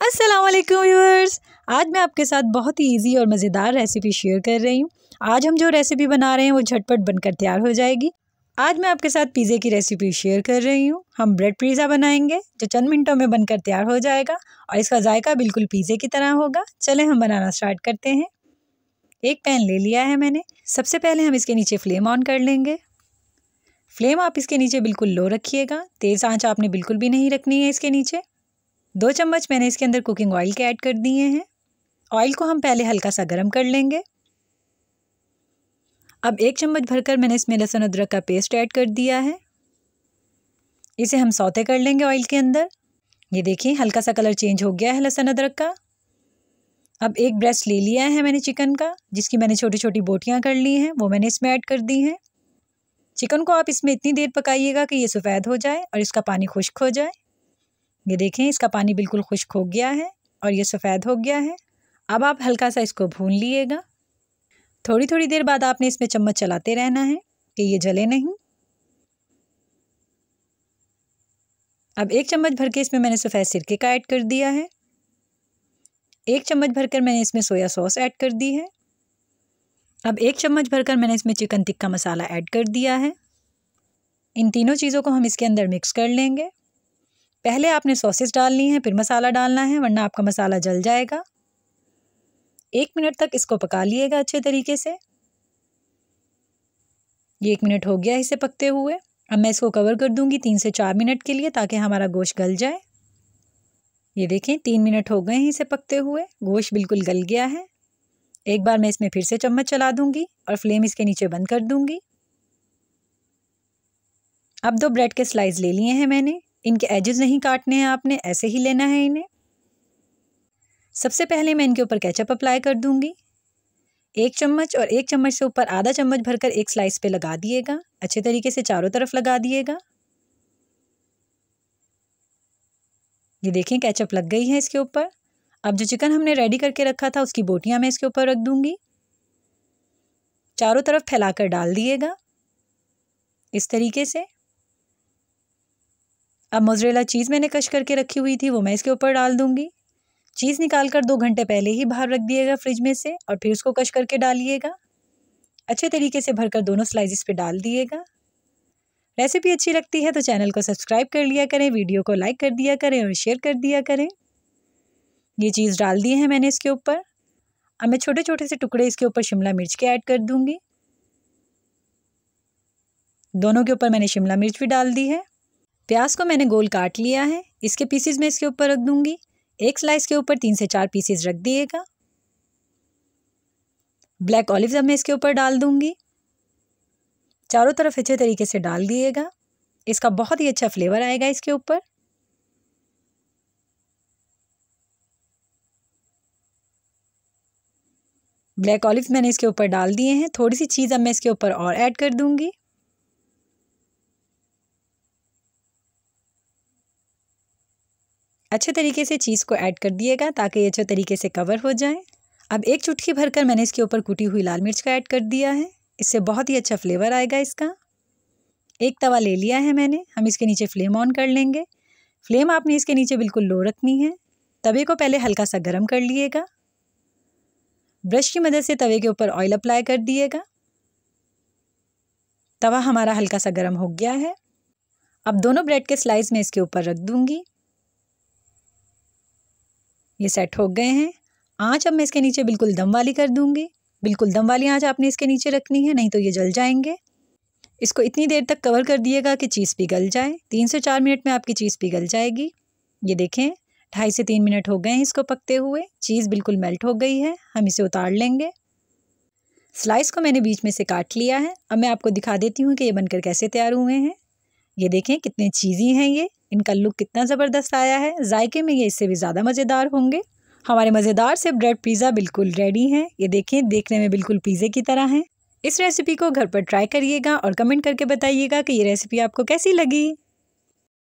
अस्सलाम वालेकुम व्यूअर्स। आज मैं आपके साथ बहुत ही इजी और मज़ेदार रेसिपी शेयर कर रही हूँ। आज हम जो रेसिपी बना रहे हैं वो झटपट बनकर तैयार हो जाएगी। आज मैं आपके साथ पिज़्ज़े की रेसिपी शेयर कर रही हूँ। हम ब्रेड पिज़्ज़ा बनाएंगे जो चंद मिनटों में बनकर तैयार हो जाएगा और इसका जायका बिल्कुल पिज़्ज़े की तरह होगा। चलें हम बनाना स्टार्ट करते हैं। एक पैन ले लिया है मैंने। सबसे पहले हम इसके नीचे फ्लेम ऑन कर लेंगे। फ्लेम आप इसके नीचे बिल्कुल लो रखिएगा, तेज़ आंच आपने बिल्कुल भी नहीं रखनी है इसके नीचे। 2 चम्मच मैंने इसके अंदर कुकिंग ऑयल के ऐड कर दिए हैं। ऑयल को हम पहले हल्का सा गर्म कर लेंगे। अब 1 चम्मच भरकर मैंने इसमें लहसुन अदरक का पेस्ट ऐड कर दिया है। इसे हम सौते कर लेंगे ऑयल के अंदर। ये देखिए हल्का सा कलर चेंज हो गया है लहसुन अदरक का। अब एक ब्रेस्ट ले लिया है मैंने चिकन का, जिसकी मैंने छोटी छोटी बोटियाँ कर ली हैं, वो मैंने इसमें ऐड कर दी हैं। चिकन को आप इसमें इतनी देर पकाइएगा कि ये सफ़ेद हो जाए और इसका पानी खुश्क हो जाए। ये देखें इसका पानी बिल्कुल खुश्क हो गया है और ये सफ़ेद हो गया है। अब आप हल्का सा इसको भून लीजिएगा। थोड़ी थोड़ी देर बाद आपने इसमें चम्मच चलाते रहना है कि ये जले नहीं। अब 1 चम्मच भर के इसमें मैंने सफ़ेद सिरके का ऐड कर दिया है। 1 चम्मच भरकर मैंने इसमें सोया सॉस ऐड कर दी है। अब 1 चम्मच भरकर मैंने इसमें चिकन टिक्का मसाला ऐड कर दिया है। इन तीनों चीज़ों को हम इसके अंदर मिक्स कर लेंगे। पहले आपने सॉसेस डालनी है, फिर मसाला डालना है, वरना आपका मसाला जल जाएगा। 1 मिनट तक इसको पका लिएगा अच्छे तरीके से। ये 1 मिनट हो गया इसे पकते हुए। अब मैं इसको कवर कर दूंगी 3 से 4 मिनट के लिए, ताकि हमारा गोश्त गल जाए। ये देखें 3 मिनट हो गए हैं इसे पकते हुए, गोश्त बिल्कुल गल गया है। एक बार मैं इसमें फिर से चम्मच चला दूंगी और फ्लेम इसके नीचे बंद कर दूंगी। अब 2 ब्रेड के स्लाइस ले लिए हैं मैंने। इनके एजेस नहीं काटने हैं आपने, ऐसे ही लेना है इन्हें। सबसे पहले मैं इनके ऊपर केचप अप्लाई कर दूंगी। 1 चम्मच और 1 चम्मच से ऊपर आधा चम्मच भरकर एक स्लाइस पे लगा दिएगा। अच्छे तरीके से चारों तरफ लगा दिएगा। ये देखें केचप लग गई है इसके ऊपर। अब जो चिकन हमने रेडी करके रखा था उसकी बोटियां मैं इसके ऊपर रख दूंगी। चारों तरफ फैलाकर डाल दिएगा इस तरीके से। अब मोज़रेला चीज़ मैंने कश करके रखी हुई थी, वो मैं इसके ऊपर डाल दूंगी। चीज़ निकालकर 2 घंटे पहले ही बाहर रख दिएगा फ्रिज में से, और फिर उसको कश करके डालिएगा। अच्छे तरीके से भरकर दोनों स्लाइसेस पे डाल दिएगा। रेसिपी अच्छी लगती है तो चैनल को सब्सक्राइब कर लिया करें, वीडियो को लाइक कर दिया करें और शेयर कर दिया करें। ये चीज़ डाल दी है मैंने इसके ऊपर। अब मैं छोटे छोटे से टुकड़े इसके ऊपर शिमला मिर्च के ऐड कर दूंगी। दोनों के ऊपर मैंने शिमला मिर्च भी डाल दी है। प्याज को मैंने गोल काट लिया है, इसके पीसेस मैं इसके ऊपर रख दूंगी। एक स्लाइस के ऊपर 3 से 4 पीसेस रख दिएगा। ब्लैक ऑलिव्स अब मैं इसके ऊपर डाल दूंगी। चारों तरफ अच्छे तरीके से डाल दिएगा। इसका बहुत ही अच्छा फ्लेवर आएगा इसके ऊपर। ब्लैक ऑलिव्स मैंने इसके ऊपर डाल दिए हैं। थोड़ी सी चीज़ अब मैं इसके ऊपर और ऐड कर दूंगी। अच्छे तरीके से चीज़ को ऐड कर दिएगा ताकि ये अच्छे तरीके से कवर हो जाए। अब 1 चुटकी भरकर मैंने इसके ऊपर कुटी हुई लाल मिर्च का ऐड कर दिया है। इससे बहुत ही अच्छा फ्लेवर आएगा इसका। एक तवा ले लिया है मैंने, हम इसके नीचे फ्लेम ऑन कर लेंगे। फ्लेम आपने इसके नीचे बिल्कुल लो रखनी है। तवे को पहले हल्का सा गर्म कर लिएगा। ब्रश की मदद से तवे के ऊपर ऑयल अप्लाई कर दिएगा। तवा हमारा हल्का सा गर्म हो गया है। अब दोनों ब्रेड के स्लाइस में इसके ऊपर रख दूंगी। ये सेट हो गए हैं। आंच अब मैं इसके नीचे बिल्कुल दम वाली कर दूंगी। बिल्कुल दम वाली आंच आपने इसके नीचे रखनी है, नहीं तो ये जल जाएंगे। इसको इतनी देर तक कवर कर दिएगा कि चीज़ पिघल जाए। 3 से 4 मिनट में आपकी चीज़ पिघल जाएगी। ये देखें 2.5 से 3 मिनट हो गए हैं इसको पकते हुए। चीज़ बिल्कुल मेल्ट हो गई है। हम इसे उतार लेंगे। स्लाइस को मैंने बीच में से काट लिया है। अब मैं आपको दिखा देती हूँ कि ये बनकर कैसे तैयार हुए हैं। ये देखें कितने चीज़ी हैं ये। इनका लुक कितना ज़बरदस्त आया है। जायके में ये इससे भी ज़्यादा मज़ेदार होंगे। हमारे मज़ेदार से ब्रेड पिज़्ज़ा बिल्कुल रेडी हैं। ये देखें देखने में बिल्कुल पिज़्ज़े की तरह हैं। इस रेसिपी को घर पर ट्राई करिएगा और कमेंट करके बताइएगा कि ये रेसिपी आपको कैसी लगी।